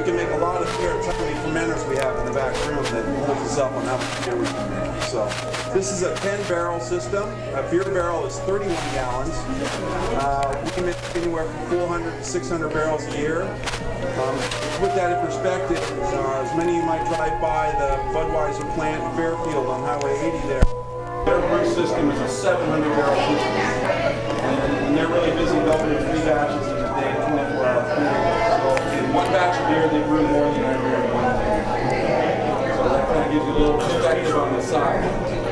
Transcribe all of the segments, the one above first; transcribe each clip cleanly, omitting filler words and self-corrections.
can make a lot of beer. It's how many fermenters we have in the back room that holds us up on how much beer we can make. So this is a 10-barrel system. A beer barrel is 31 gallons. We can make anywhere from 400 to 600 barrels a year. To put that in perspective, as many of you might drive by the Budweiser plant in Fairfield on Highway 80 there. Their brew system is a 700-barrel system. And they're really busy building 3 batches in a day, 24-hour period. So in one batch of beer, they brew more than I beer in one day. So that kind of gives you a little perspective on the size.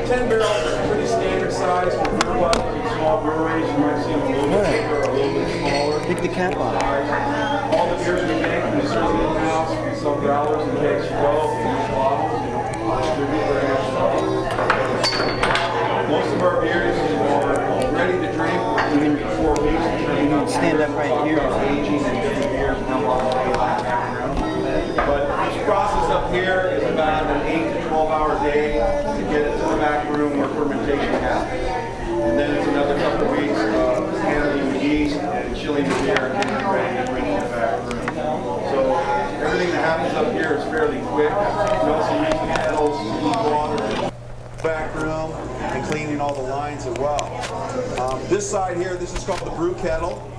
10 barrels is a pretty standard size for beer clubs and small breweries. You might see them a little bit bigger or a little bit smaller. Pick the cap on. All the beers we make, we serve in-house. We sell growlers and cakes to go. We use bottles and distribute very much stuff. Most of our beers are ready to drink within 4 weeks. You don't stand up right here. Aging and different beers and how long they age. But each process up here is about an 8 to 12-hour day to get it to the back room where fermentation happens. And then it's another couple of weeks of handling the yeast and chilling the beer and getting it ready to bring it to the back room. So everything that happens up here is fairly quick. We also use the kettles, heat water, back room, and cleaning all the lines as well. This side here, this is called the brew kettle.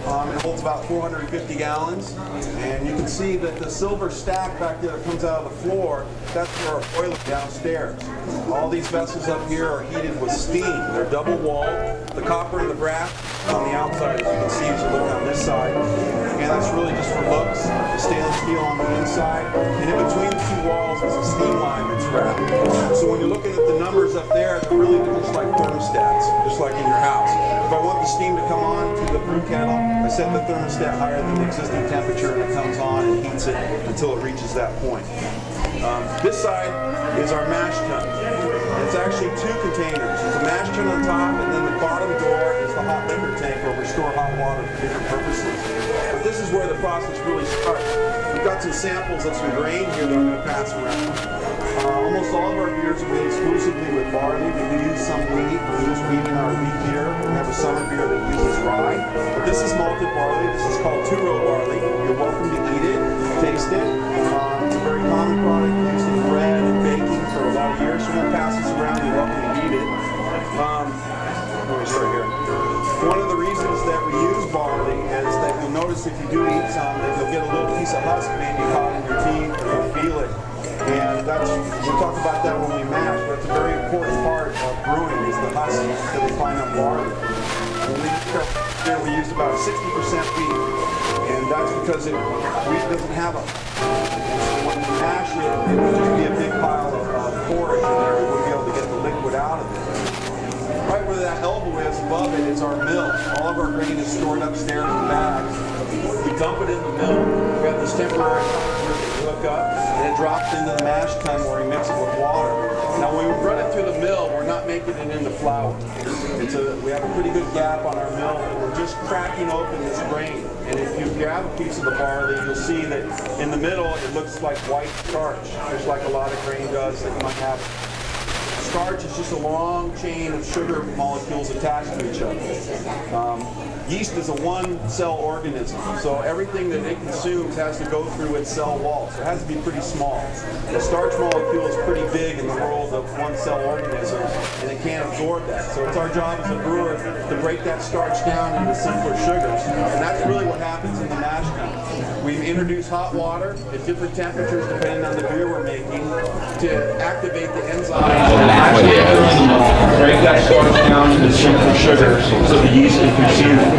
It holds about 450 gallons, and you can see that the silver stack back there that comes out of the floor, that's for our boiler downstairs. All these vessels up here are heated with steam. They're double walled. The copper and the brass on the outside, as you can see as you look on this side. And that's really just for looks. The stainless steel on the inside. And in between the 2 walls is a steam line that's wrapped. So when you're looking at the numbers up there, they're really just like thermostats, just like in your house. If I want the steam to come on to the brew kettle, I set the thermostat higher than the existing temperature, and it comes on and heats it until it reaches that point. This side is our mash tun. It's actually 2 containers. It's a mash tun on top, and then the bottom door is the hot liquor tank where we store hot water for different purposes. But this is where the process really starts. We've got some samples of some grain here that I'm going to pass around. Almost all of our beers are made exclusively with barley. We do use some wheat. We use wheat in our wheat beer. We have a summer beer that uses rye. But this is malted barley. This is called 2-row barley. You're welcome to eat it, taste it. It's a very common product used in bread and baking for a lot of years. So we'll pass this around. You're welcome to eat it. Let me start here. One of the reasons that we use barley is that you'll notice if you do eat some that you'll get a little piece of husk maybe caught in your teeth, or you'll feel it. And we'll talk about that when we mash, but it's a very important part of brewing is the husk that we find on barley. When we here, we use about 60% wheat, and that's because wheat doesn't have a husk. And so when we mash it, it would just be a big pile of porridge in there. We wouldn't be able to get the liquid out of it. Right where that elbow is above it is our mill. All of our grain is stored upstairs in bags. We dump it in the mill. We have this temporary hook up, and it drops into the mash tun where we mix it with water. Now when we run it through the mill, we're not making it into flour. We have a pretty good gap on our mill, and we're just cracking open this grain. And if you grab a piece of the barley, you'll see that in the middle it looks like white starch, just like a lot of grain does that you might have. Starch is just a long chain of sugar molecules attached to each other. Yeast is a one-cell organism, so everything that it consumes has to go through its cell wall. So it has to be pretty small. The starch molecule is pretty big in the world of one-cell organisms, and it can't absorb that. So it's our job as a brewer to break that starch down into simpler sugars, and that's really what happens in the mash tun. We introduce hot water at different temperatures depending on the beer we're making to activate the enzymes. Break that starch down into simpler sugars so the yeast can consume it.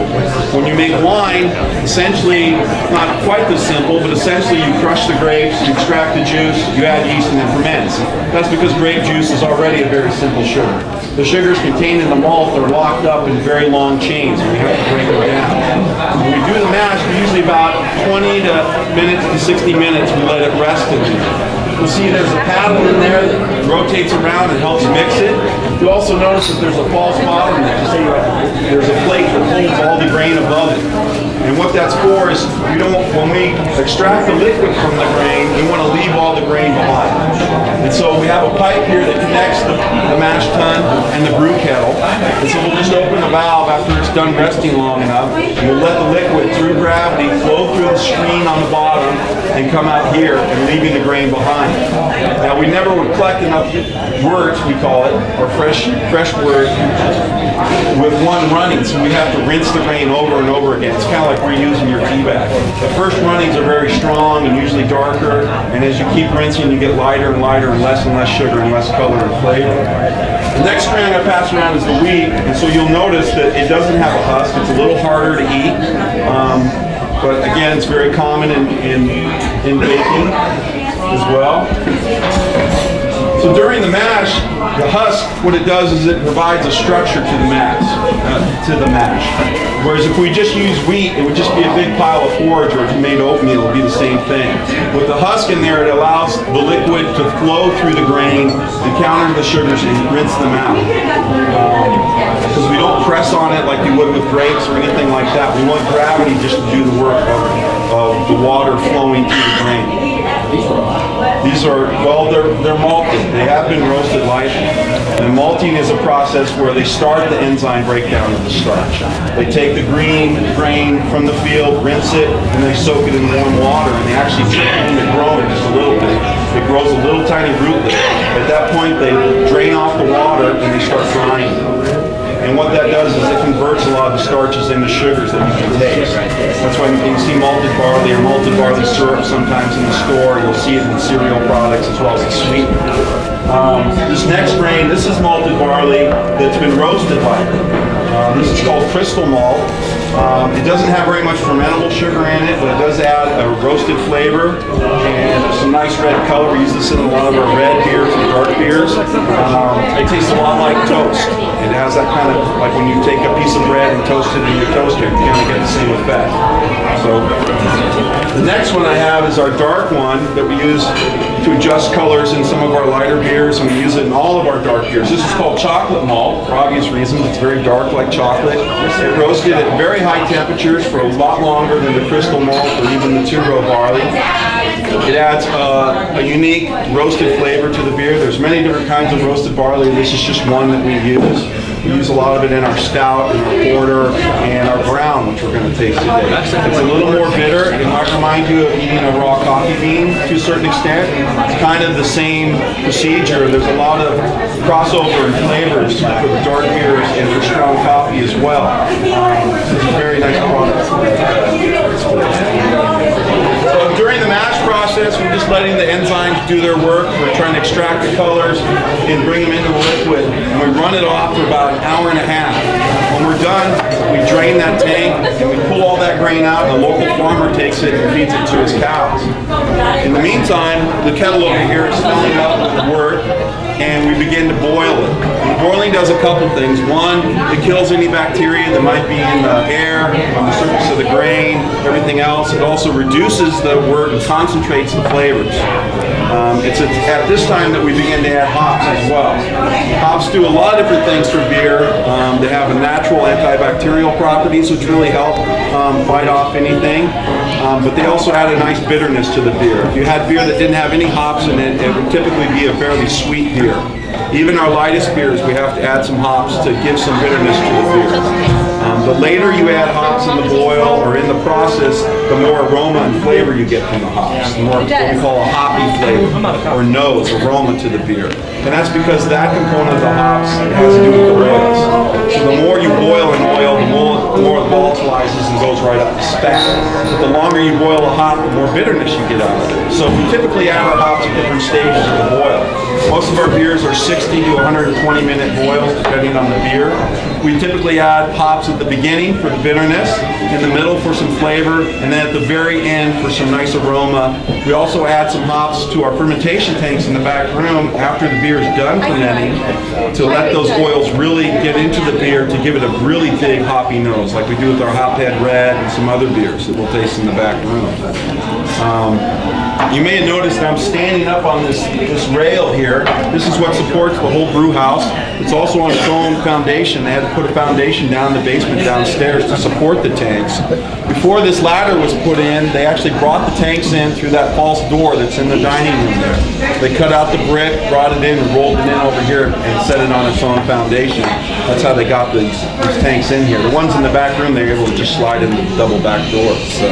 When you make wine, essentially, not quite this simple, but essentially you crush the grapes, you extract the juice, you add yeast, and it ferments. That's because grape juice is already a very simple sugar. The sugars contained in the malt are locked up in very long chains, and we have to break them down. When we do the mash, usually about 20 minutes to 60 minutes, we let it rest in there. You'll see there's a paddle in there that rotates around and helps mix it. You'll also notice that there's a false bottom there. So there's a plate that holds all the grain above it. And what that's for is when we extract the liquid from the grain, we want to leave all the grain behind. And so we have a pipe here that connects the mash tun and the brew kettle. And so we'll just open the valve after it's done resting long enough, and we'll let the liquid through gravity flow through the screen on the bottom and come out here and leaving the grain behind. Now, we never would collect enough worts, we call it, or fresh wort, with one running, so we have to rinse the grain over and over again. It's kind of like reusing your tea bag. The first runnings are very strong and usually darker, and as you keep rinsing, you get lighter and lighter and less sugar and less color and flavor. The next strain I'm going to pass around is the wheat, and so you'll notice that it doesn't have a husk. It's a little harder to eat, but again, it's very common in baking as well. So during the mash, the husk, what it does is it provides a structure to the mash. Whereas if we just use wheat, it would just be a big pile of forage, or if you made oatmeal, it would be the same thing. With the husk in there, it allows the liquid to flow through the grain and counter the sugars and rinse them out. Because we don't press on it like you would with grapes or anything like that. We want gravity just to do the work of the water flowing through the grain. These are, well, they're malted. They have been roasted light. And malting is a process where they start the enzyme breakdown of the starch. They take the green grain from the field, rinse it, and they soak it in warm water, and they actually drain the growing just a little bit. It grows a little tiny rootlet. At that point, they drain off the water, and they start drying. And what that does is it converts a lot of the starches into sugars that you can taste. That's why you can see malted barley or malted barley syrup sometimes in the store. You'll see it in cereal products as well as the sweetener. This next grain, this is malted barley that's been roasted lighter. This is called crystal malt. It doesn't have very much fermentable sugar in it, but it does add a roasted flavor and some nice red color. We use this in a lot of our red beers and dark beers. It tastes a lot like toast. It has that kind of, like when you take a piece of bread and toast it in your toaster, you kind of get the same effect. So the next one I have is our dark one that we use to adjust colors in some of our lighter beers, and we use it in all of our dark beers. This is called chocolate malt for obvious reasons. It's very dark like chocolate. It roasted at very high temperatures for a lot longer than the crystal malt or even the two-row barley. It adds a unique roasted flavor to the beer. There's many different kinds of roasted barley. This is just one that we use. We use a lot of it in our stout, and our porter, and our brown, which we're going to taste today. It's a little more bitter. It might remind you of eating a raw coffee bean to a certain extent. It's kind of the same procedure. There's a lot of crossover in flavors for the dark beers and for strong coffee as well. It's a very nice product. So during the mash process, we're just letting the enzymes do their work. We're trying to extract the colors and bring them into the liquid. And we run it off for about an hour and a half. When we're done, we drain that tank and we pull all that grain out, and the local farmer takes it and feeds it to his cows. In the meantime, the kettle over here is filling up with the wort, and we begin to boil it. And boiling does a couple things. One, it kills any bacteria that might be in the air, on the surface of the grain, everything else. It also reduces the wort and concentrates the flavors. It's at this time that we begin to add hops as well. Hops do a lot of different things for beer. They have a natural antibacterial properties which really help fight off anything. But they also add a nice bitterness to the beer. If you had beer that didn't have any hops in it, it would typically be a fairly sweet beer. Even our lightest beers, we have to add some hops to give some bitterness to the beer. The later you add hops in the boil or in the process, the more aroma and flavor you get from the hops. The more what we call a hoppy flavor or nose, aroma to the beer. And that's because that component of the hops has to do with the oils. So the more you boil an oil, the more it volatilizes and goes right up to spec. But the longer you boil a hop, the more bitterness you get out of it. So we typically add our hops at different stages of the boil. Most of our beers are 60 to 120 minute boils, depending on the beer. We typically add hops at the beginning for the bitterness, in the middle for some flavor, and then at the very end for some nice aroma. We also add some hops to our fermentation tanks in the back room after the beer is done fermenting to let those oils really get into the beer to give it a really big hoppy nose, like we do with our Hophead Red and some other beers that we'll taste in the back room. You may have noticed I'm standing up on this rail here. This is what supports the whole brew house. It's also on its own foundation. They had to put a foundation down in the basement downstairs to support the tanks. Before this ladder was put in, they actually brought the tanks in through that false door that's in the dining room there. They cut out the brick, brought it in, and rolled it in over here and set it on its own foundation. That's how they got these tanks in here. The ones in the back room, they were able to just slide in the double back doors. So,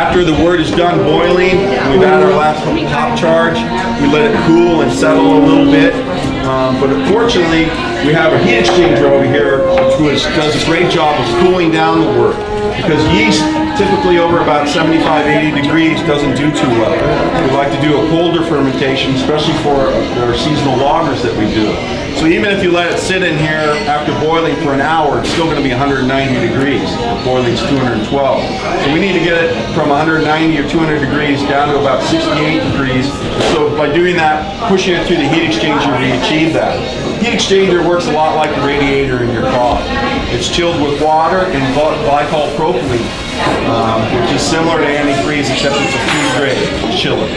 After the wort is done boiling, we've had our last top charge. We let it cool and settle a little bit. But unfortunately, we have a heat exchanger over here which does a great job of cooling down the wort. Because yeast, typically over about 75, 80 degrees, doesn't do too well. We like to do a colder fermentation, especially for our seasonal lagers that we do. So even if you let it sit in here after boiling for an hour, it's still going to be 190 degrees. Boiling's 212. So we need to get it from 190 or 200 degrees down to about 68 degrees. So by doing that, pushing it through the heat exchanger, we achieve that. Heat exchanger works a lot like the radiator in your car. It's chilled with water and glycol propylene, which is similar to antifreeze except it's a food grade chiller.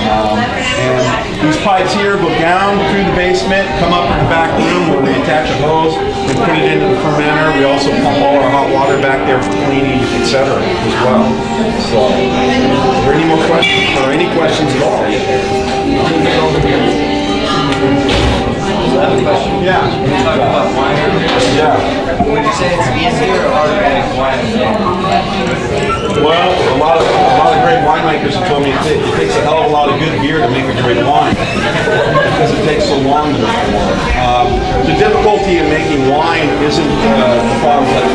And these pipes here go down through the basement, come up in the back room where we attach a hose and put it into the fermenter. We also pump all our hot water back there for cleaning, etc. as well. So, are there any more questions or any questions at all? Yeah. Talk about wine. Yeah. Would you say it's easier or harder to make wine? Well, a lot of great winemakers have told me it takes a hell of a lot of good beer to make a great wine because it takes so long to perform. The difficulty in making wine isn't the problem that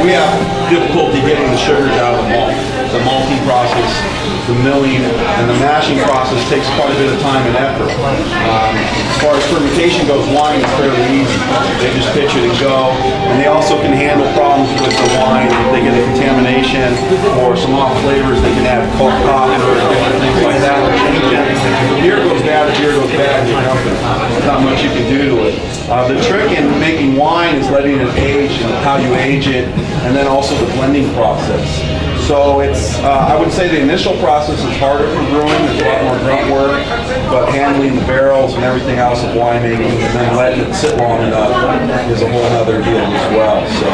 we have difficulty getting the sugars out of the malt. The malting process, the milling, and the mashing process takes quite a bit of time and effort. As far as fermentation goes, wine is fairly easy. They just pitch it and go. And they also can handle problems with the wine. If they get a contamination or some off flavors, they can add coffee or different things like that or change it. If the beer goes bad, the beer goes bad in your company. There's not much you can do to it. The trick in making wine is letting it age and how you age it, and then also the blending process. So it's, I would say the initial process is harder for brewing, there's a lot more grunt work, but handling the barrels and everything else of winemaking and then letting it sit long enough is a whole other deal as well. So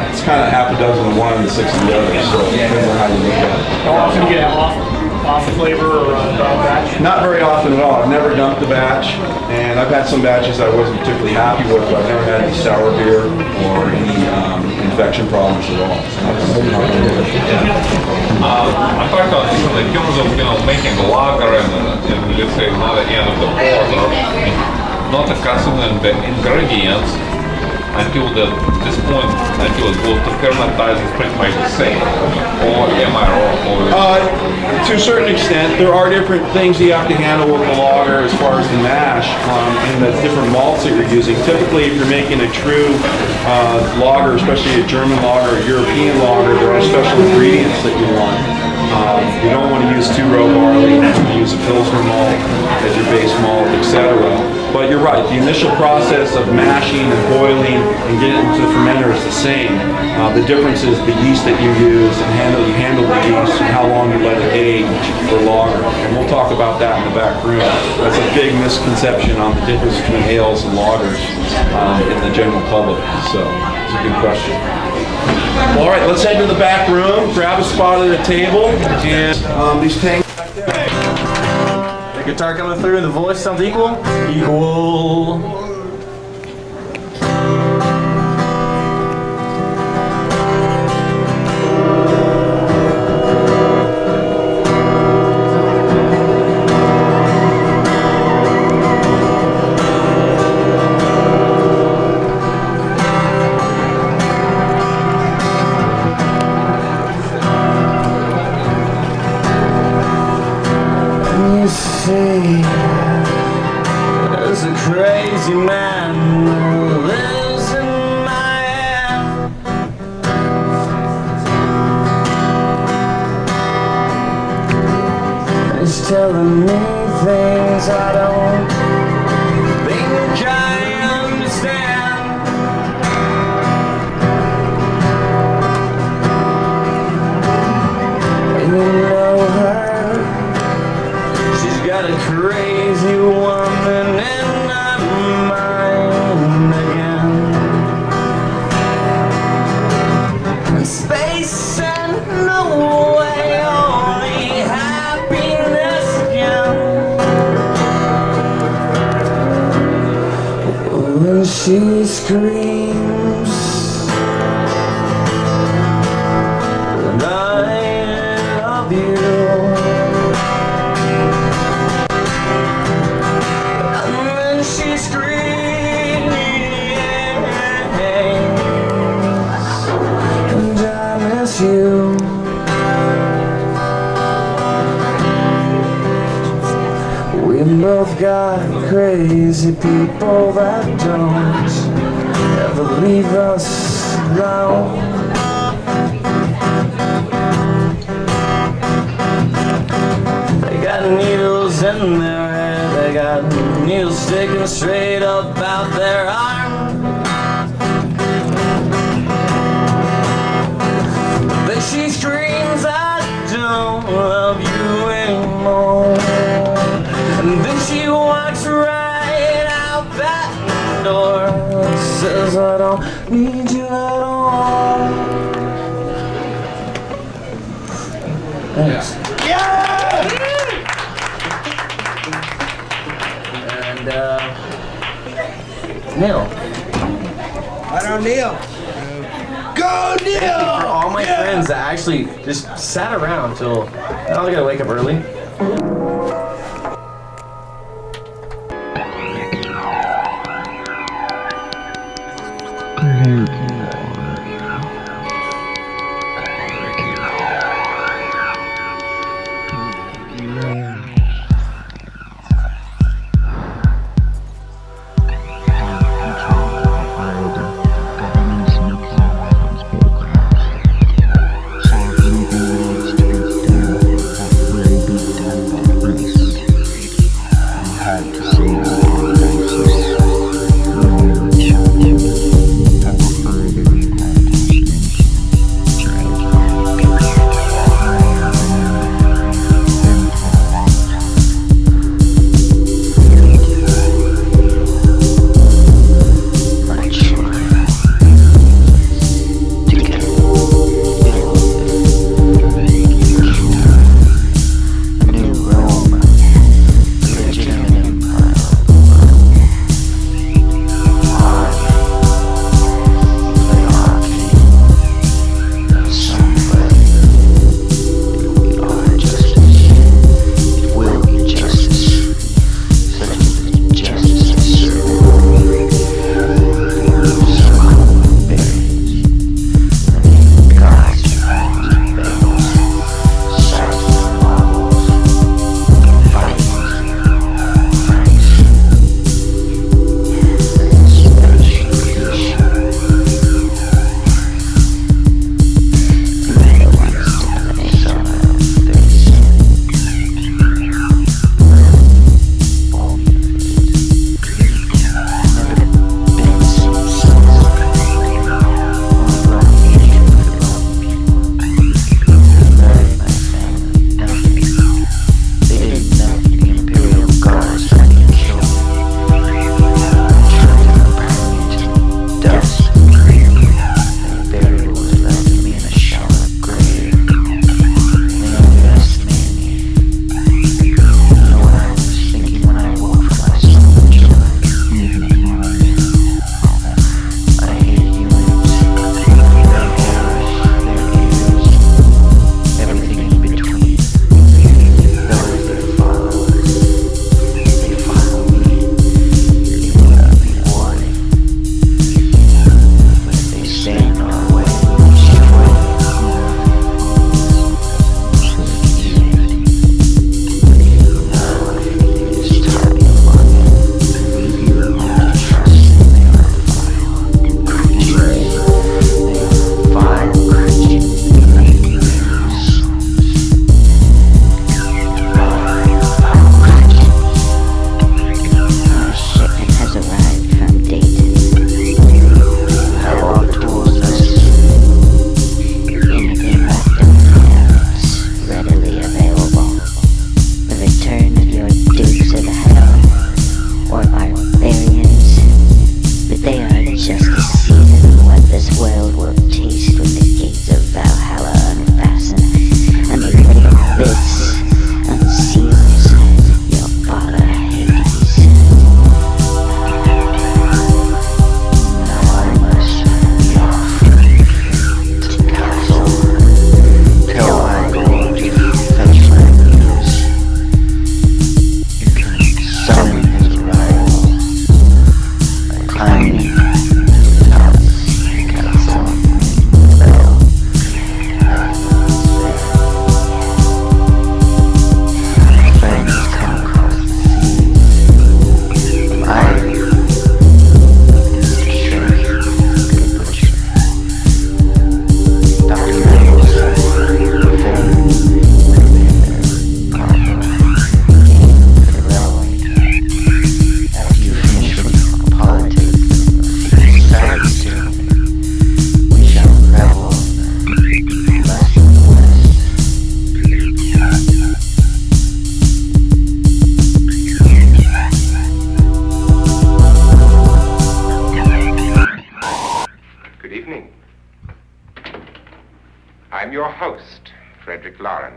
it's kind of half a dozen of one and 6 of the other, so it depends on how you look at it. How often do you get off flavor or batch? Not very often at all. I've never dumped a batch, and I've had some batches I wasn't particularly happy with, but I've never had any sour beer or any infection problems at all. Apart from in terms of making lager and let's say another end of the porter, not discussing the ingredients until this point, until it goes to fermentize, is pretty much the same. Or am I wrong? To a certain extent, there are different things you have to handle with the lager as far as the mash and the different malts that you're using. Typically, if you're making a true lager, especially a German lager or European lager, there are special ingredients that you want. You don't want to use two-row barley, you want to use a Pilsner malt as your base malt, etc. But you're right, the initial process of mashing and boiling and getting it into the fermenter is the same. The difference is the yeast that you use and you handle the yeast and how long you let it age for lager. And we'll talk about that in the back room. That's a big misconception on the difference between ales and lagers in the general public. So it's a good question. All right, let's head to the back room, grab a spot at a table, and these tanks back there. The guitar coming through and the voice sounds equal? Equal. You see, there's a crazy man who lives in my head. He's telling me things I don't think I understand. And you know her. She's got a crazy woman in her mind again. Space and no way, only happiness again. When she screams, and I you. We both got crazy people that don't ever leave us alone. They got needles in their hair, they got needles sticking straight up out their arm. Then she screams, I don't love you anymore. And then she walks right out that door, says I don't need you at all. Thanks. And Neil. I don't kneel. Go Thank you for all my friends that actually just sat around till now. I gotta wake up early. Will be done by grace. Frederick Lauren.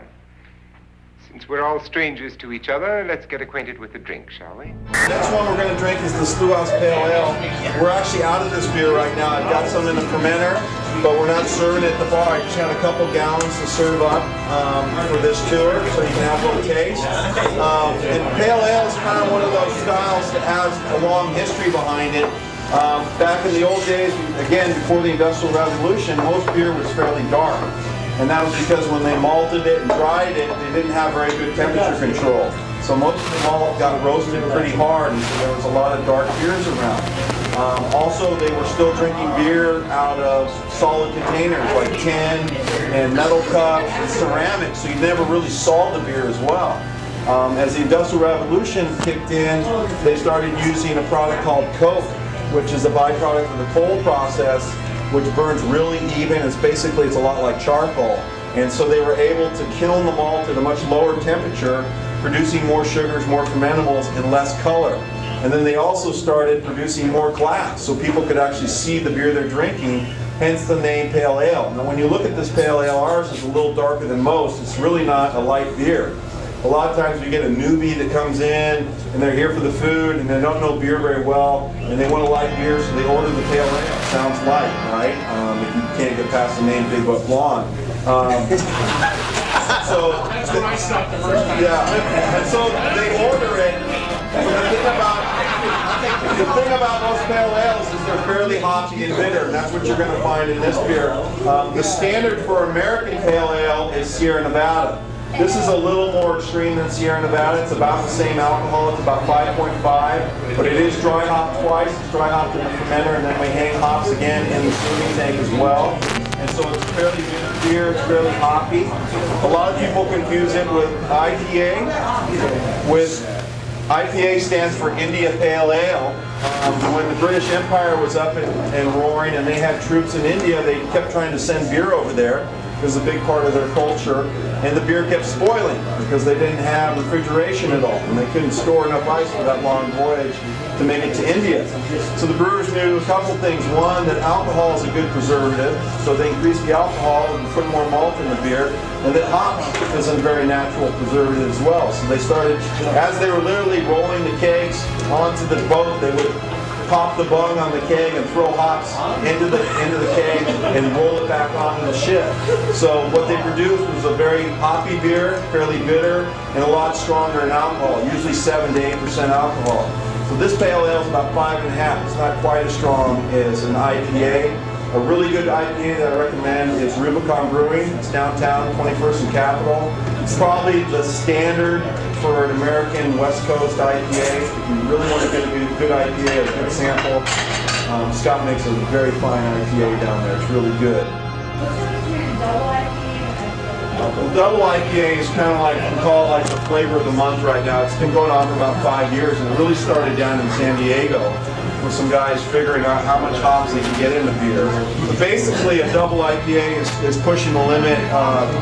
Since we're all strangers to each other, let's get acquainted with the drink, shall we? Next one we're going to drink is the Stewhouse Pale Ale. We're actually out of this beer right now. I've got some in the fermenter, but we're not serving it at the bar. I just got a couple gallons to serve up for this tour, so you can have a little taste. And Pale Ale is kind of one of those styles that has a long history behind it. Back in the old days, again, before the Industrial Revolution, most beer was fairly dark. And that was because when they malted it and dried it, they didn't have very good temperature control. So most of the malt got roasted pretty hard, and so there was a lot of dark beers around. Also, they were still drinking beer out of solid containers like tin and metal cups and ceramics, so you never really saw the beer as well. As the Industrial Revolution kicked in, they started using a product called coke, which is a byproduct of the coal process, which burns really even. It's a lot like charcoal. And so they were able to kiln the malt at a much lower temperature, producing more sugars, more fermentables, and less color. And then they also started producing more glass, so people could actually see the beer they're drinking, hence the name Pale Ale. Now when you look at this Pale Ale, ours is a little darker than most. It's really not a light beer. A lot of times you get a newbie that comes in and they're here for the food and they don't know beer very well and they want a light beer, so they order the Pale Ale. Sounds light, right? If you can't get past the name Big Butt Blonde. And so they order it. And the thing about most Pale Ales is they're fairly hoppy and bitter, and that's what you're going to find in this beer. The standard for American Pale Ale is Sierra Nevada. This is a little more extreme than Sierra Nevada. It's about the same alcohol. It's about 5.5, but it is dry hopped twice. It's dry hopped in the fermenter, and then we hang hops again in the steaming tank as well. And so it's fairly bitter beer. It's fairly hoppy. A lot of people confuse it with IPA. IPA stands for India Pale Ale. When the British Empire was up and roaring, and they had troops in India, they kept trying to send beer over there. It was a big part of their culture, and the beer kept spoiling because they didn't have refrigeration at all, and they couldn't store enough ice for that long voyage to make it to India. So the brewers knew a couple things. One, that alcohol is a good preservative, so they increased the alcohol and put more malt in the beer, and that hops is a very natural preservative as well. So they started, as they were literally rolling the kegs onto the boat, they would pop the bung on the keg and throw hops into the keg and roll it back onto the ship. So what they produced was a very hoppy beer, fairly bitter, and a lot stronger in alcohol, usually 7 to 8% alcohol. So this Pale Ale is about 5.5. It's not quite as strong as an IPA. A really good IPA that I recommend is Rubicon Brewing. It's downtown, 21st and Capitol. It's probably the standard for an American West Coast IPA. If you really want to get a good IPA, a good sample, Scott makes a very fine IPA down there. It's really good. The double IPA is kind of like, we call it like the flavor of the month right now. It's been going on for about 5 years, and it really started down in San Diego with some guys figuring out how much hops they can get in the beer. But basically, a double IPA is pushing the limit,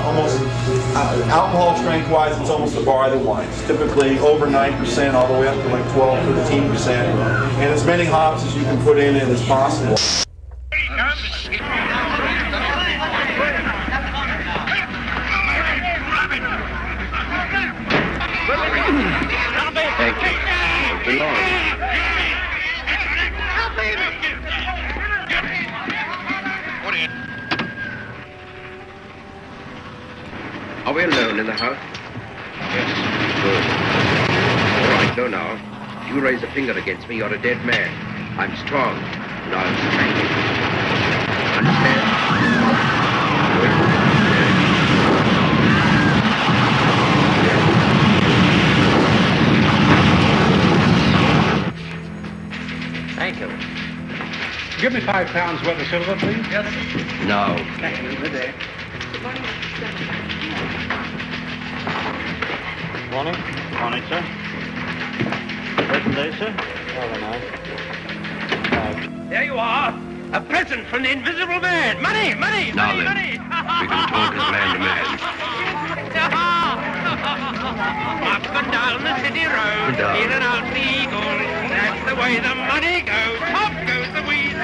almost alcohol strength-wise, it's almost a barley wine. It's typically over 9%, all the way up to like 12, 13%, and as many hops as you can put in it as possible. Thank you. Good morning. Are we alone in the house? Yes. Good. All right, no, now. If you raise a finger against me, you're a dead man. I'm strong, and I'll strangle you. Understand? Thank you. Give me £5 worth of silver, please. Yes. No. Thank you. Good day. Morning. Morning, sir. Present day, sir. Oh, very nice. There you are. A present from the invisible man. Money, money, Now money, then, money. we can talk as man to man. Up and down the city road, Down. in and out the eagle. That's the way the money goes. Up goes the weasel.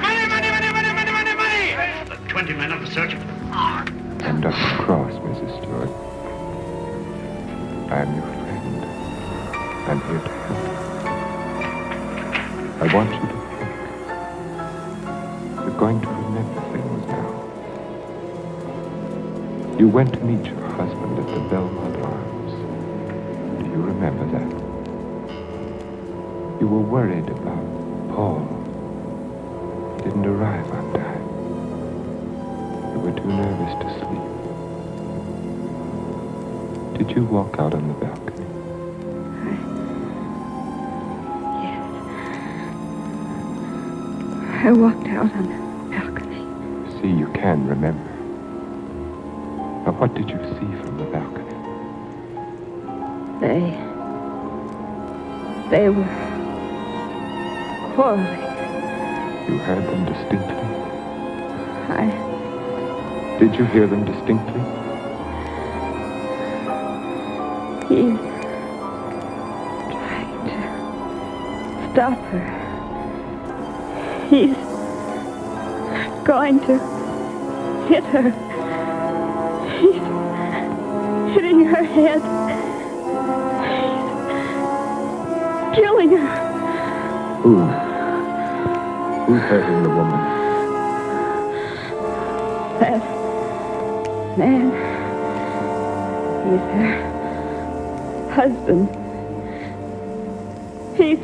Money, money, money, money, money, money, money. The 20 men on the search. I'm Dr. Cross, Miss want you to think. You're going to remember things now. You went to meet your husband at the Belmont Arms. Do you remember that? You were worried about Paul. He didn't arrive on time. You were too nervous to sleep. Did you walk out on the balcony? I walked out on the balcony. See, you can remember. Now, what did you see from the balcony? They were quarreling. You heard them distinctly? I... Did you hear them distinctly? He's trying to stop her. He's going to hit her. He's hitting her head. He's killing her. Who? Who's hurting the woman? That man. He's her husband. He's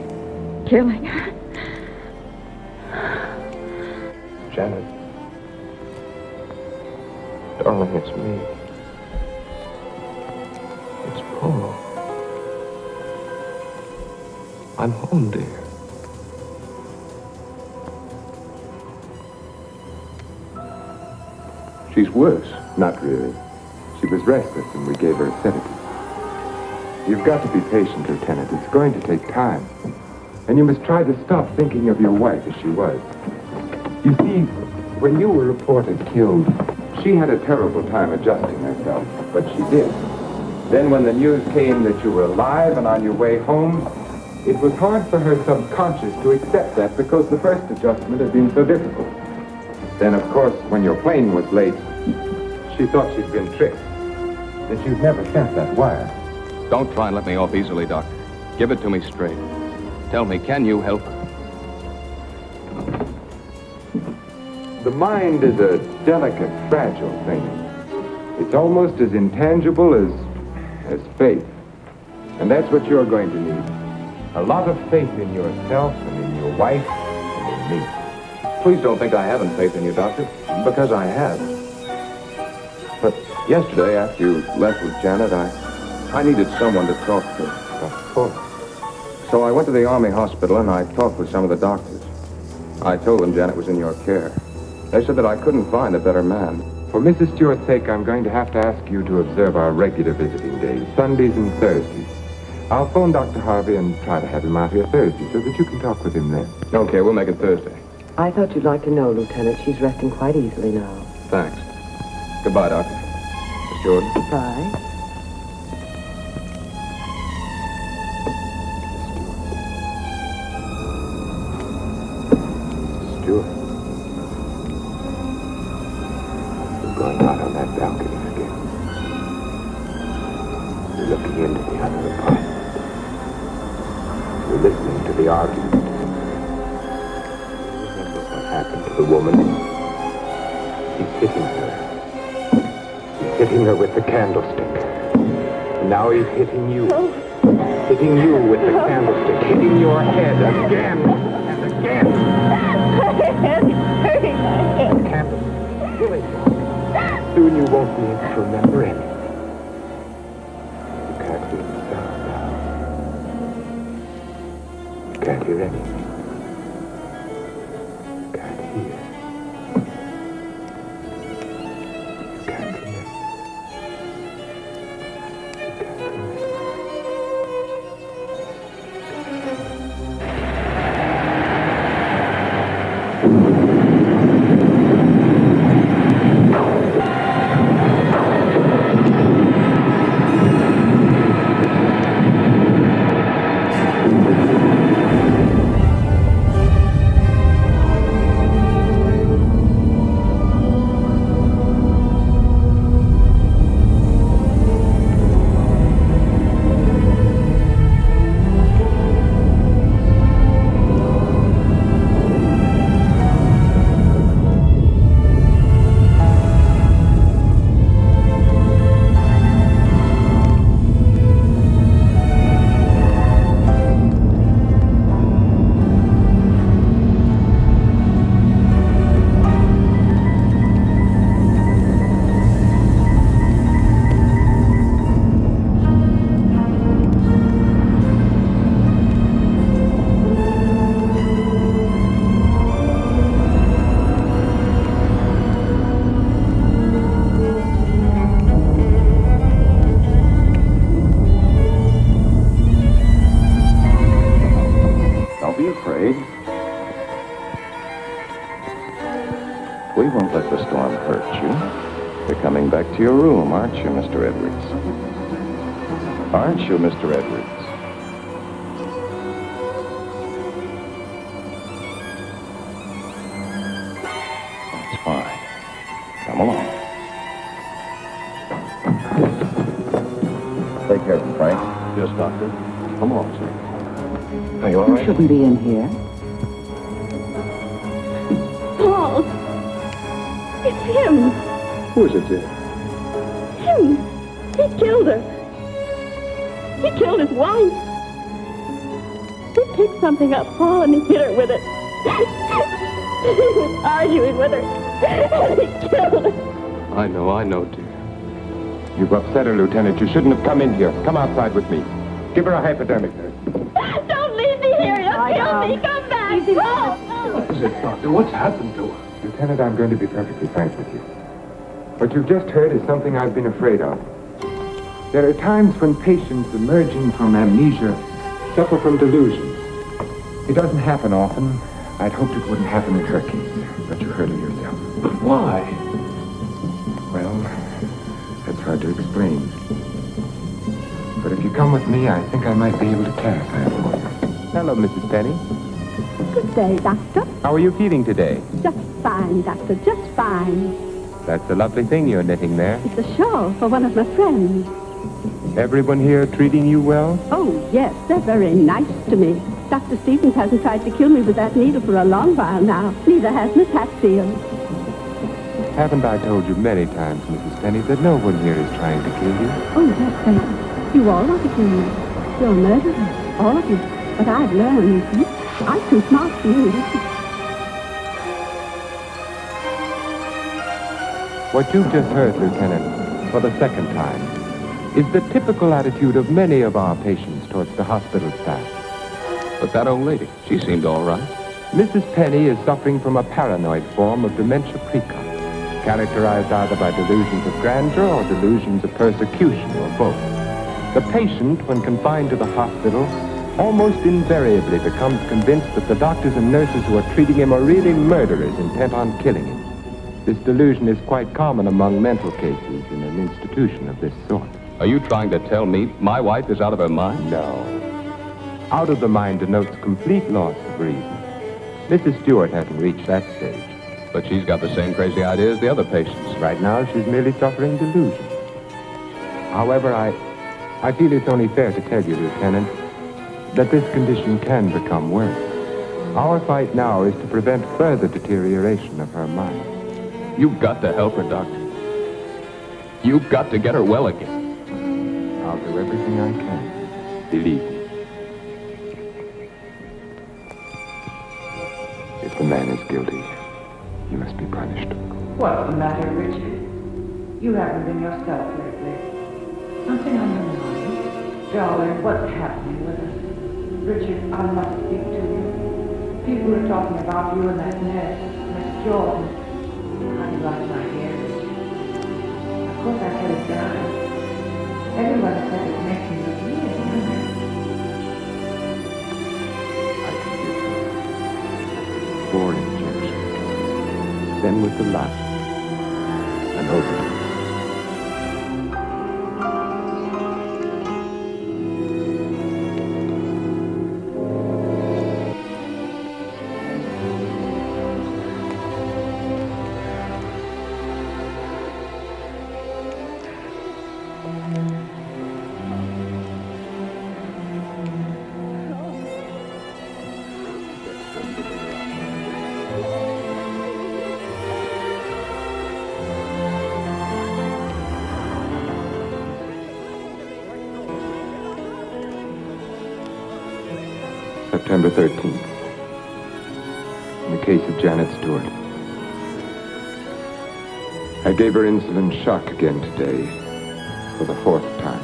killing her. Janet. Darling, it's me. It's Paul. I'm home, dear. She's worse. Not really. She was restless and we gave her a sedative. You've got to be patient, Lieutenant. It's going to take time. And you must try to stop thinking of your wife as she was. You see, when you were reported killed, she had a terrible time adjusting herself, but she did. Then when the news came that you were alive and on your way home, it was hard for her subconscious to accept that because the first adjustment had been so difficult. Then, of course, when your plane was late, she thought she'd been tricked, that you'd never sent that wire. Don't try and let me off easily, Doctor. Give it to me straight. Tell me, can you help her? The mind is a delicate, fragile thing. It's almost as intangible as faith. And that's what you're going to need. A lot of faith in yourself and in your wife and in me. Please don't think I haven't faith in you, Doctor, because I have. But yesterday, after you left with Janet, I needed someone to talk to. Of course. So I went to the Army hospital and I talked with some of the doctors. I told them Janet was in your care. They said that I couldn't find a better man. For Mrs. Stewart's sake, I'm going to have to ask you to observe our regular visiting days, Sundays and Thursdays. I'll phone Dr. Harvey and try to have him out here Thursday so that you can talk with him then. Okay, we'll make it Thursday. I thought you'd like to know, Lieutenant. She's resting quite easily now. Thanks. Goodbye, Doctor. Miss Jordan. Goodbye. Stewart. You're going out on that balcony again. You're looking into the other apartment. You're listening to the argument. Remember what happened to the woman? He's hitting her. He's hitting her with the candlestick. Now he's hitting you. Hitting you with the candlestick. Hitting your head again and again. My head is hurting. My head. The candlestick. Killing you. Soon you won't be able to remember anything. You can't hear the sound now. You can't hear anything. You can't hear. You can't remember. You can't remember. Aren't you, Mr. Edwards? Aren't you, Mr. Edwards? That's fine. Come along. Take care of him, Frank. Yes, Doctor. Come along, sir. Are you all right? You shouldn't be in here. Paul! It's him! Who is it, dear? Him! He killed her! He killed his wife! He picked something up, Paul, and he hit her with it. He was arguing with her, and he killed her! I know, dear. You've upset her, Lieutenant. You shouldn't have come in here. Come outside with me. Give her a hypodermic, nurse. Don't leave me here! You'll kill me! Come back! Paul! What is it, Doctor? What's happened to her? Lieutenant, I'm going to be perfectly frank with you. What you've just heard is something I've been afraid of. There are times when patients emerging from amnesia suffer from delusions. It doesn't happen often. I'd hoped it wouldn't happen in her case, but you heard it yourself. But why? Well, that's hard to explain. But if you come with me, I think I might be able to clarify it for you. Hello, Mrs. Penny. Good day, Doctor. How are you feeling today? Just fine, Doctor, just fine. That's a lovely thing you're knitting there. It's a shawl for one of my friends. Everyone here treating you well? Oh, yes, they're very nice to me. Dr. Stevens hasn't tried to kill me with that needle for a long while now. Neither has Miss Hatfield. Haven't I told you many times, Mrs. Penny, that no one here is trying to kill you? Oh, yes, thank you. You all want to kill me. You're murderers, all of you. But I've learned. I'm too smart for you. What you've just heard, Lieutenant, for the second time, is the typical attitude of many of our patients towards the hospital staff. But that old lady, she seemed all right. Mrs. Penny is suffering from a paranoid form of dementia precox, characterized either by delusions of grandeur or delusions of persecution, or both. The patient, when confined to the hospital, almost invariably becomes convinced that the doctors and nurses who are treating him are really murderers intent on killing him. This delusion is quite common among mental cases in an institution of this sort. Are you trying to tell me my wife is out of her mind? No. Out of the mind denotes complete loss of reason. Mrs. Stewart hasn't reached that stage. But she's got the same crazy idea as the other patients. Right now, she's merely suffering delusion. However, I feel it's only fair to tell you, Lieutenant, that this condition can become worse. Our fight now is to prevent further deterioration of her mind. You've got to help her, Doctor. You've got to get her well again. I'll do everything I can. Believe me. If the man is guilty, he must be punished. What's the matter, Richard? You haven't been yourself lately. Something on your mind? Darling, what's happening with us? Richard, I must speak to you. People are talking about you and that Miss Jordan. How do you like my hair, Richard? Of course I cut it down. Everyone said it makes me look really younger. I can give her 4 injections. Then with the last, an overdose. September 13th. In the case of Janet Stewart. I gave her insulin shock again today, for the 4th time.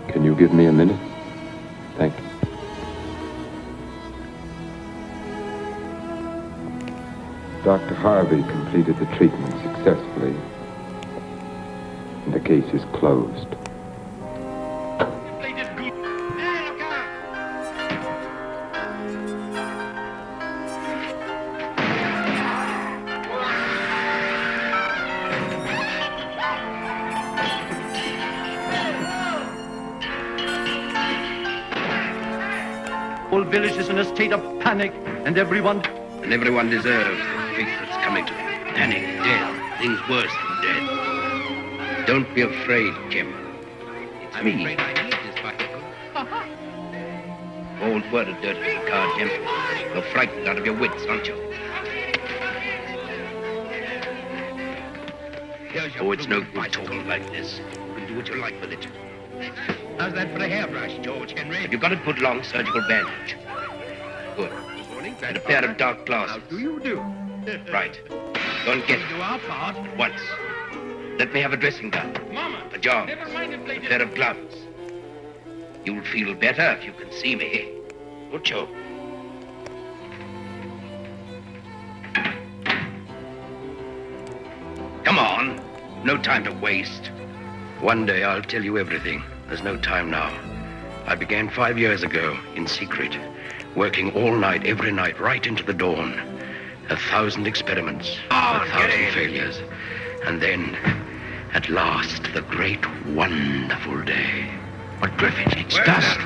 Can you give me a minute? Thank you. Dr. Harvey completed the treatment successfully. The case is closed. whole village is in a state of panic, and everyone... And everyone deserves the fate that's coming to them. Panic, death, things worse than death. Don't be afraid, Kemp. It's me. Afraid I need this bicycle. Old word of dirty little card, Kemp. You're frightened out of your wits, aren't you? Oh, it's no good talking like this. You can do what you like with it. How's that for a hairbrush, George Henry? Have you got it put long surgical bandage? Good. And a pair of dark glasses. How do you do? Right. Go and get it. Do our part. At once. Let me have a dressing gown. Mama. Pajamas. A pair of gloves. You'll feel better if you can see me. Won't you? Come on. No time to waste. One day I'll tell you everything. There's no time now. I began 5 years ago, in secret, working all night, every night, right into the dawn. 1,000 experiments, 1,000 failures. And then, at last, the great, wonderful day. But Griffin, it's dust.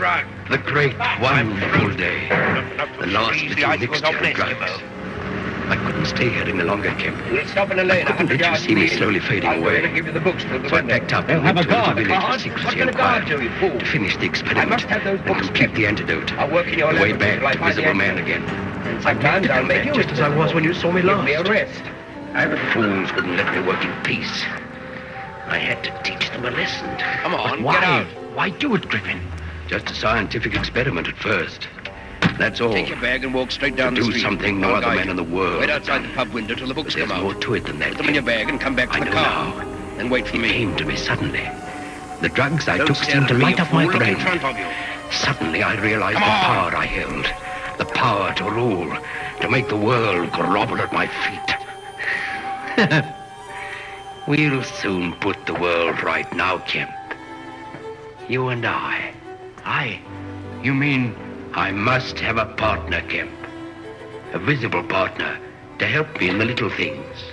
The great, wonderful day. The last little mixture of drugs. I couldn't stay here any longer, Kemp. We'll stop in a lane. Couldn't let you see me slowly fading away. Give you the books to the so I packed up and went to the village for secrecy and quiet to finish the experiment and complete the antidote. The way back to Visible Man again. Sometimes I'll make you just as I was when you saw me last. Give me a rest. The fools wouldn't let me work in peace. I had to teach them a lesson. Come on, get out. Why do it, Griffin? Just a scientific experiment at first. That's all. Take your bag and walk straight down the street. Do something no other man in the world. Wait outside the pub window till the books come out. There's more to it than that. Put them in your bag and come back to the car. Then wait for me. It came to me suddenly. The drugs I took seemed to light up my brain. Suddenly I realized the power I held. The power to rule. To make the world grovel at my feet. We'll soon put the world right now, Kemp. You and I. You mean... I must have a partner, Kemp. A visible partner to help me in the little things.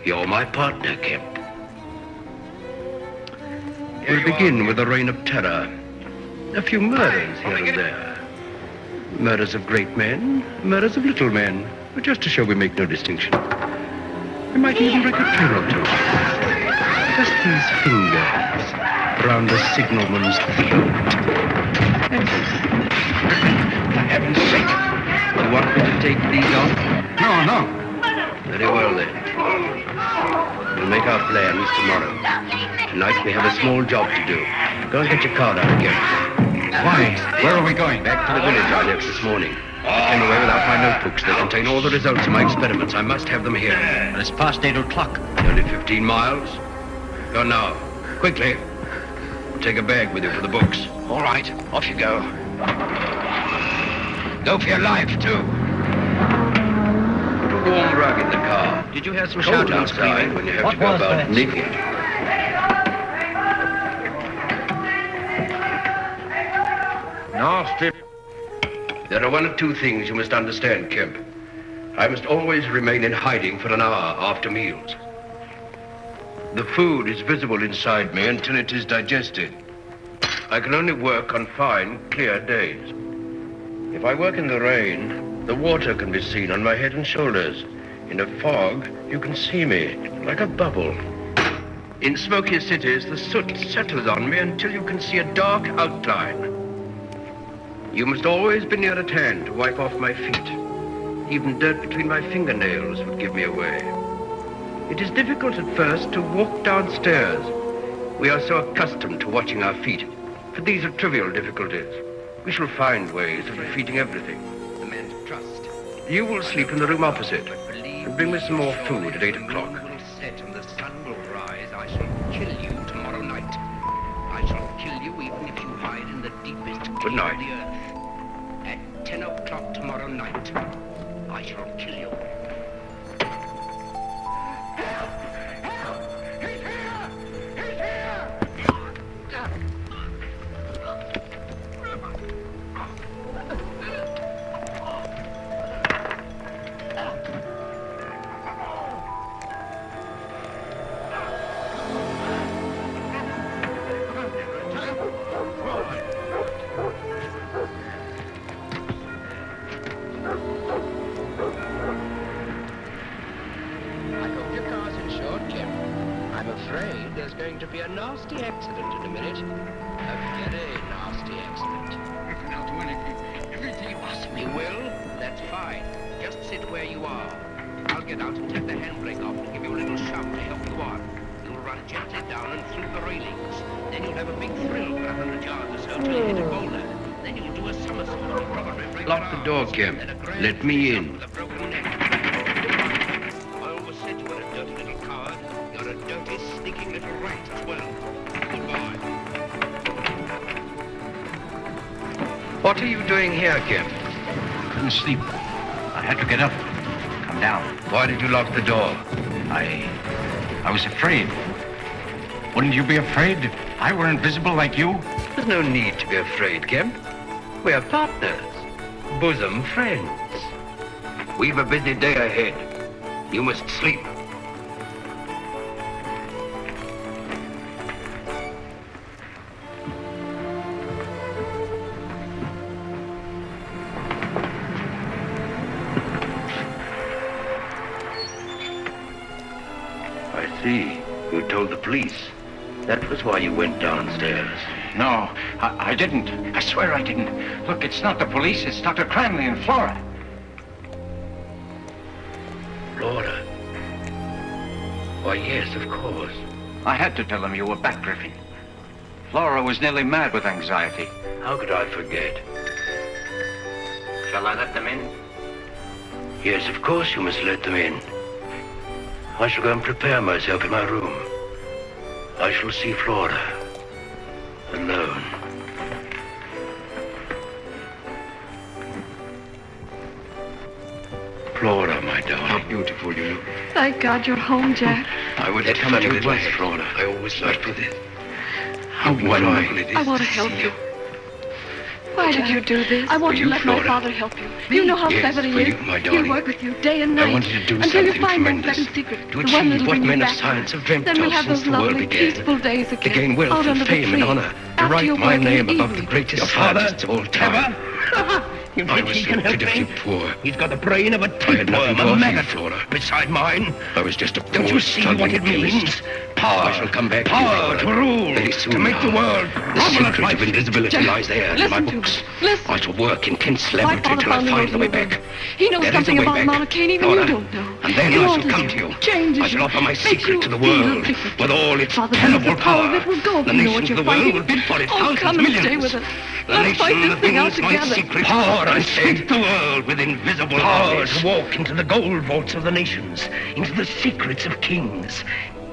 You're my partner, Kemp. We'll begin with a reign of terror. A few murders here and there. Murders of great men, murders of little men, just to show we make no distinction. We might even break a trail or two. Just these fingers around the signalman's throat. For heaven's sake. You want me to take these off? No. Very well, then. We'll make our plans tomorrow. Tonight we have a small job to do. Go and get your card out again. Why? Where are we going? Back to the village I left this morning. I came away without my notebooks. They contain all the results of my experiments. I must have them here. And it's past 8 o'clock. Only 15 miles. Go now. Quickly. Take a bag with you for the books. All right, off you go. Go for your life, too. Put a warm rug in the car. Did you hear some shouting outside when you have to go about naked? Nasty. There are one or two things you must understand, Kemp. I must always remain in hiding for an hour after meals. The food is visible inside me until it is digested. I can only work on fine, clear days. If I work in the rain, the water can be seen on my head and shoulders. In a fog, you can see me, like a bubble. In smoky cities, the soot settles on me until you can see a dark outline. You must always be near at hand to wipe off my feet. Even dirt between my fingernails would give me away. It is difficult at first to walk downstairs. We are so accustomed to watching our feet. But these are trivial difficulties. We shall find ways of defeating everything. The man's trust. You will sleep in the room opposite. And bring me some more food at 8 o'clock. The sun will set and the sun will rise. I shall kill you tomorrow night. I shall kill you even if you hide in the deepest cave of the earth. At 10 o'clock tomorrow night, I shall kill you. there's going to be a nasty accident in a minute. A very nasty accident. If I'll do anything, everything you ask me. You will? That's fine. Just sit where you are. I'll get out and take the handbrake off and give you a little shove to help you on. You'll run gently down and through the railings. Then you'll have a big thrill for 100 yards or so till you hit a boulder. Then you'll do a somersault and probably break Lock the door, Kemp. Let me in. I always said you were a dirty little coward. You're a dirty, sneaking little rat as well. Goodbye. What are you doing here, Kemp? Couldn't sleep. I had to get up. Come down. Why did you lock the door? I was afraid. Wouldn't you be afraid if I were invisible like you? There's no need to be afraid, Kemp. We're partners. Bosom friends. We've a busy day ahead. You must sleep. I see. You told the police. That was why you went downstairs. No, I didn't. I swear I didn't. Look, it's not the police. It's Dr. Cranley and Flora. Flora? Why, yes, of course. I had to tell them you were back, Griffin. Flora was nearly mad with anxiety. How could I forget? Shall I let them in? Yes, of course you must let them in. I shall go and prepare myself in my room. I shall see Flora. Alone. Flora, my darling. How beautiful you look. Thank God you're home, Jack. I would have come to you once, Flora. I always liked for this. How wonderful it is. I want to help you. Why did you do this? I want For to you, let my Flora. father help you. You know how Yes, clever he for is. you, my darling. He'll work with you day and night. I wanted to do until you something find tremendous. that second secret. To the one achieve that'll what bring you men of back. science have dreamt Then we'll of have since those the world lovely, began. peaceful days To again. gain wealth out and under the fame and tree. honor. To After write you're my working name above evenly. the greatest Your father? scientists of all time. You I think was he so can help pitifully me? poor. He's got the brain of a I had nothing tapeworm, to a offer you, maggot, Flora. beside mine. I was just a poor, Don't you see struggling what it chemist. means? Power. I shall come back to you, Power Flora, to rule. very soon To make the now. world The crumble at secret my of feet. invisibility Jack, lies there in my listen to books. me. Listen. I shall work in Kent's My laboratory father till I found find the way a way. back. He knows There is a something way about back, Monarchini even Flora. you don't know. And then He I shall alters come you, to you. changes I shall you, offer my makes secret you to the feel world different. with all its Father, terrible the power power. that will go if The you know what nations you're of the world fighting. will bid for it, Oh, thousands, come and millions. stay with us. The Let's nation fight this that thing out brings my together. secret Power I to said. sweep the world with invisible power Powers. to walk into the gold vaults of the nations, into the secrets of kings,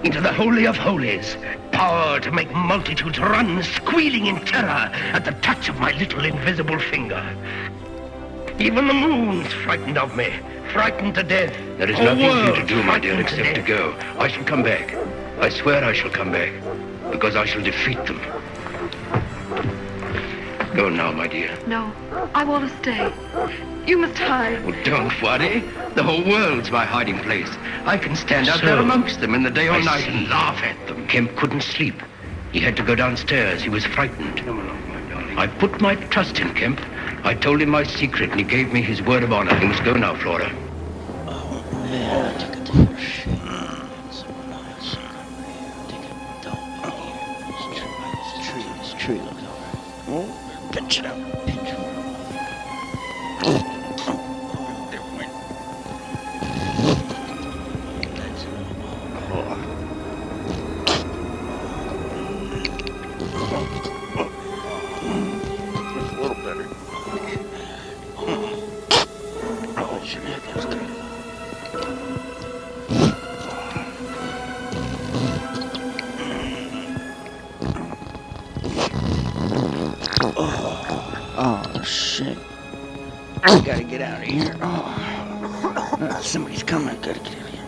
into the holy of holies. Power to make multitudes run squealing in terror at the touch of my little invisible finger. Even the moon's frightened of me, frightened to death. There is A nothing for you to world do, my dear, frightened except to death. go. I shall come back. I swear I shall come back. Because I shall defeat them. Go now, my dear. No, I want to stay. You must hide. Oh, don't worry. The whole world's my hiding place. I can stand out So, there amongst them in the day or I night see. and laugh at them. Kemp couldn't sleep. He had to go downstairs. He was frightened. I put my trust in Kemp. I told him my secret, and he gave me his word of honor. He must go now, Flora. Man, look at the shit. So nice. Take it down here. This tree looks alright. Oh, pinch it out. Pinch it out. Oh, shit. I gotta get out of here. Oh, somebody's coming. Gotta get out of here.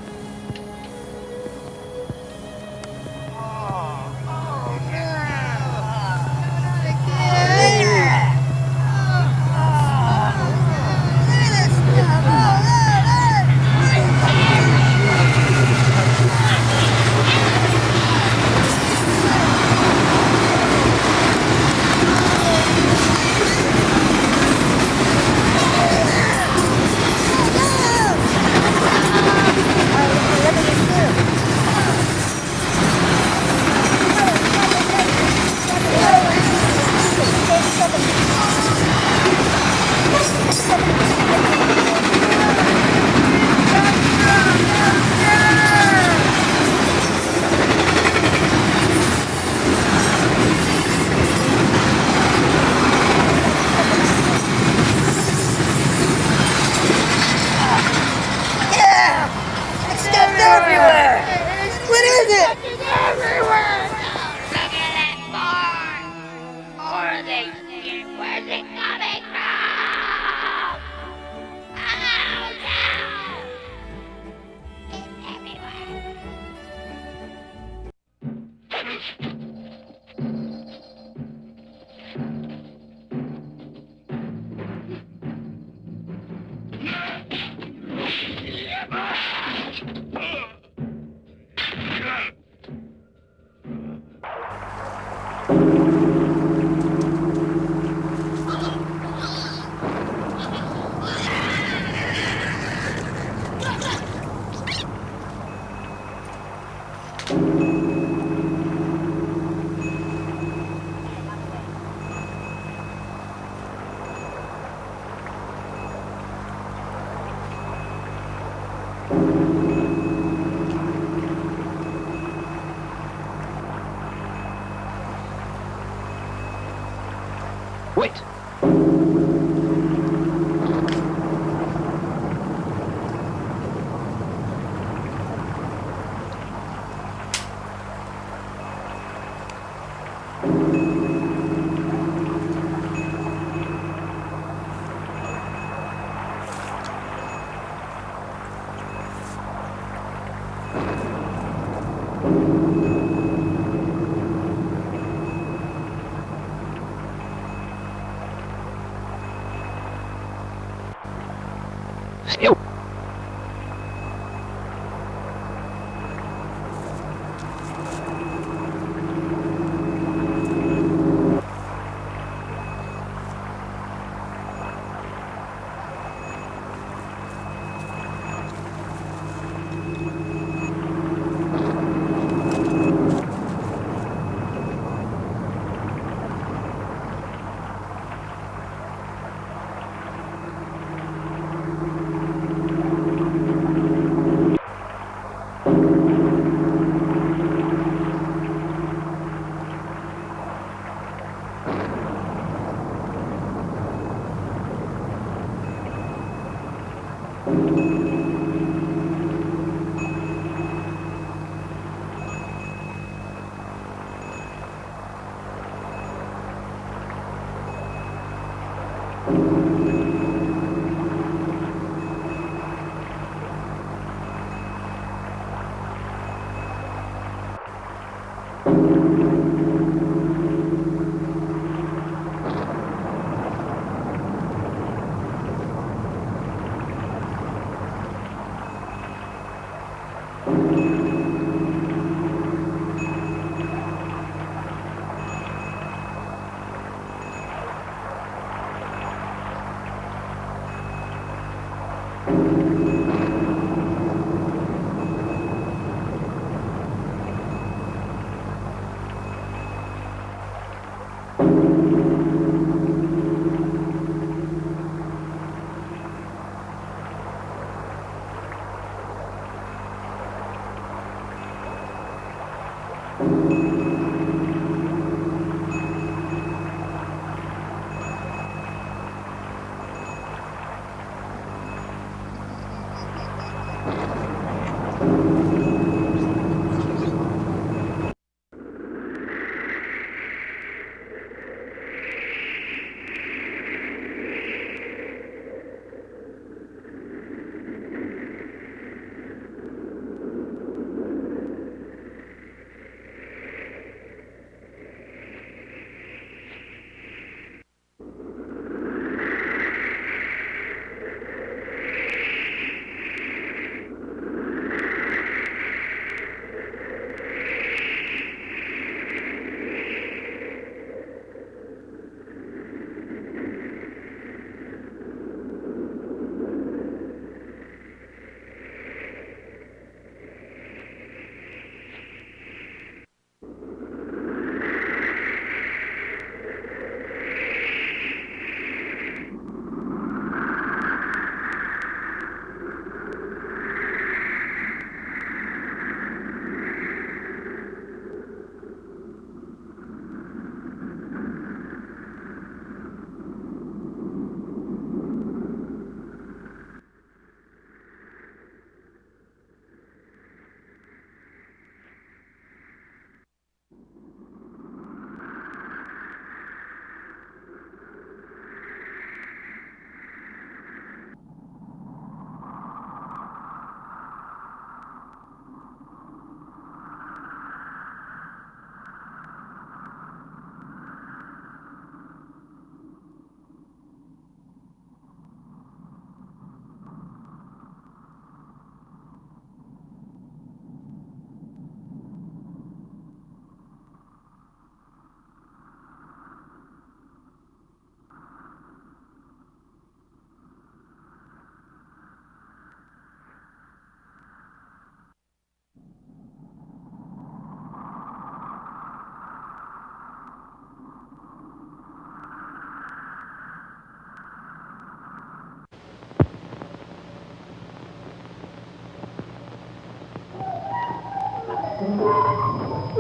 Wait! Still.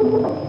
Go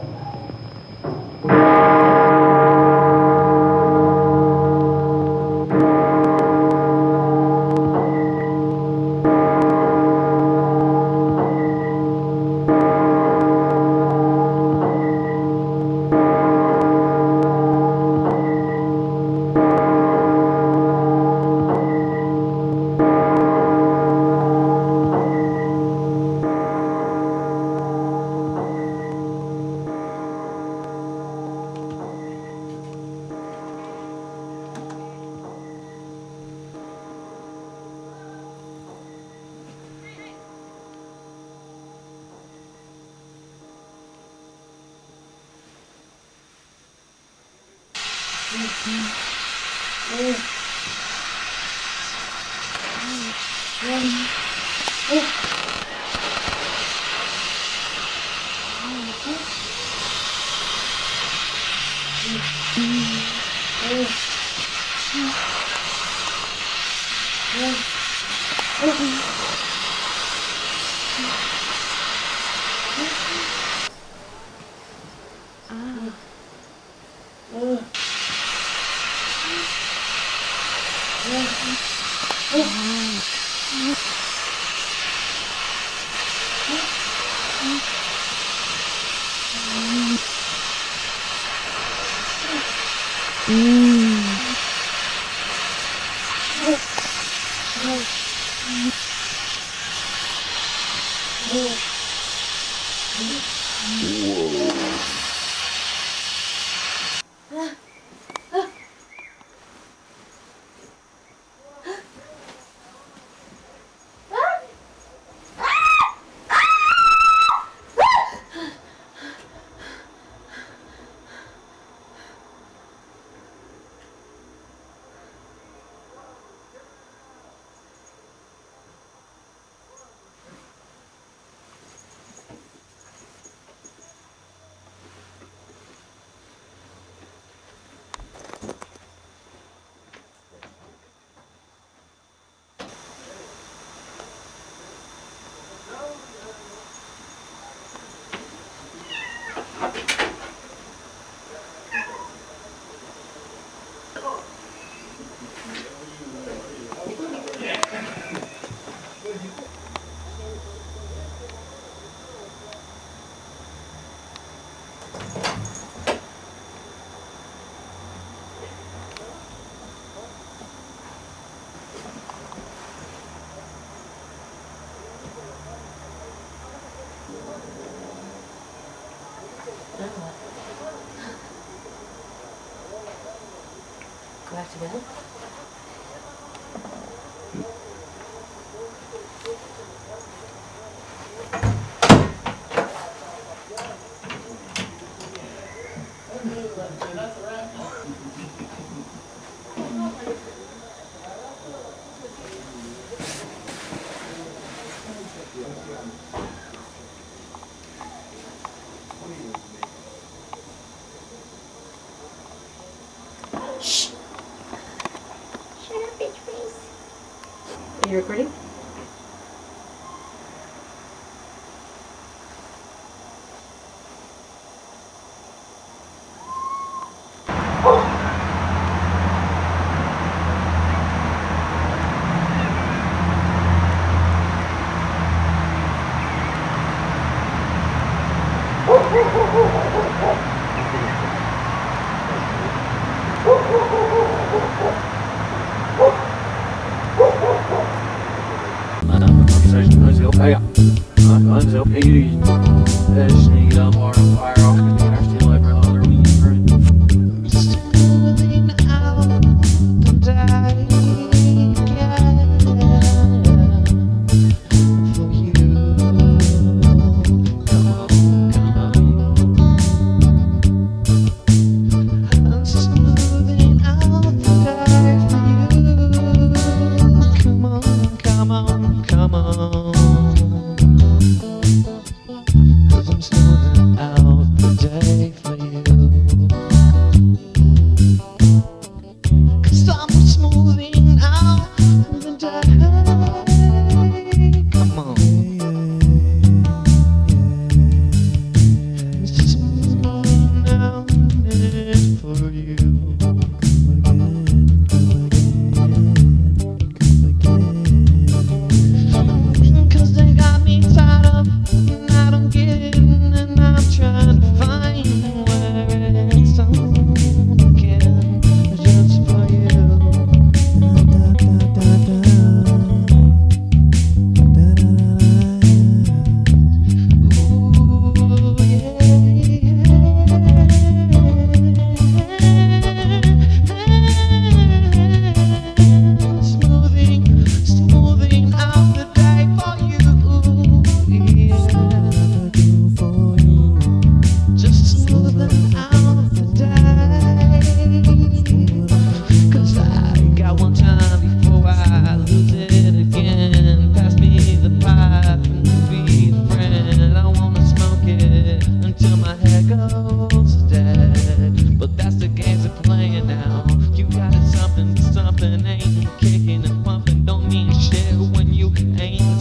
back to bed. Shh. Shut up, bitch face. Are you recording?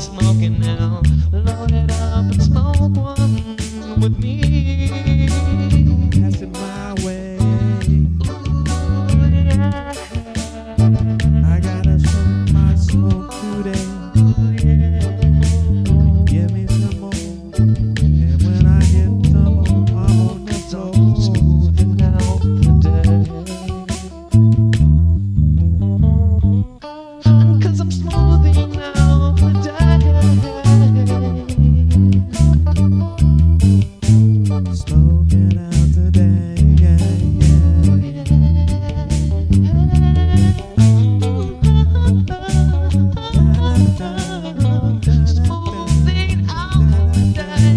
smoking now. Load it up and smoke one with me. Pass it my way. Ooh, yeah. I gotta smoke my smoke today. Ooh, yeah. Give me some more. And when I get some more, I'm on the floor. Smoothing out the day. 'Cause I'm smoothing out the day. Smoking out today. Smoothing out the day.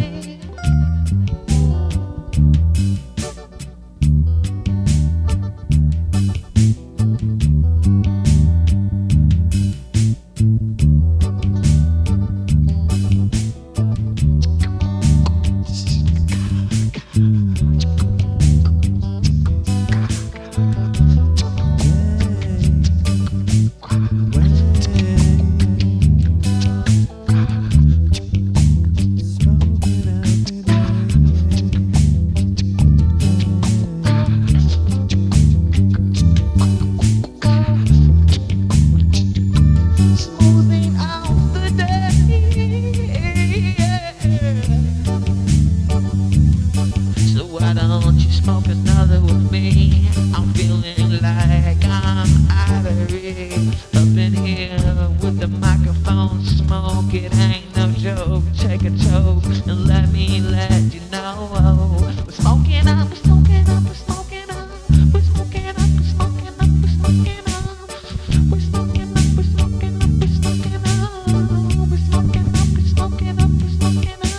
Smoothing out the day. So why don't you smoke another with me? I'm feeling like I'm out of it. Up in here with the microphone smoke. It ain't no joke. Take a toke and let me let you know. We're smoking up, we're smoking up, we're smoking up. We're smoking up, we're smoking up, we're smoking up. We're smoking up, we're smoking up, we're smoking up. We're smoking up, we're smoking up, we're smoking up.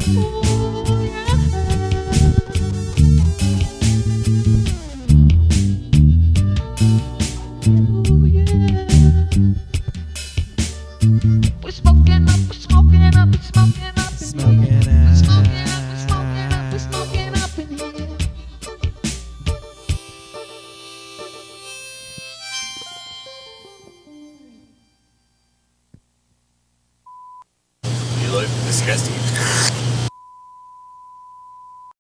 Ooh, yeah. Ooh, yeah. We're smoking up, we're smoking up, we're smoking up. Smoking out. We're smoking up, we're smoking up, we're smoking up in here. You look disgusting.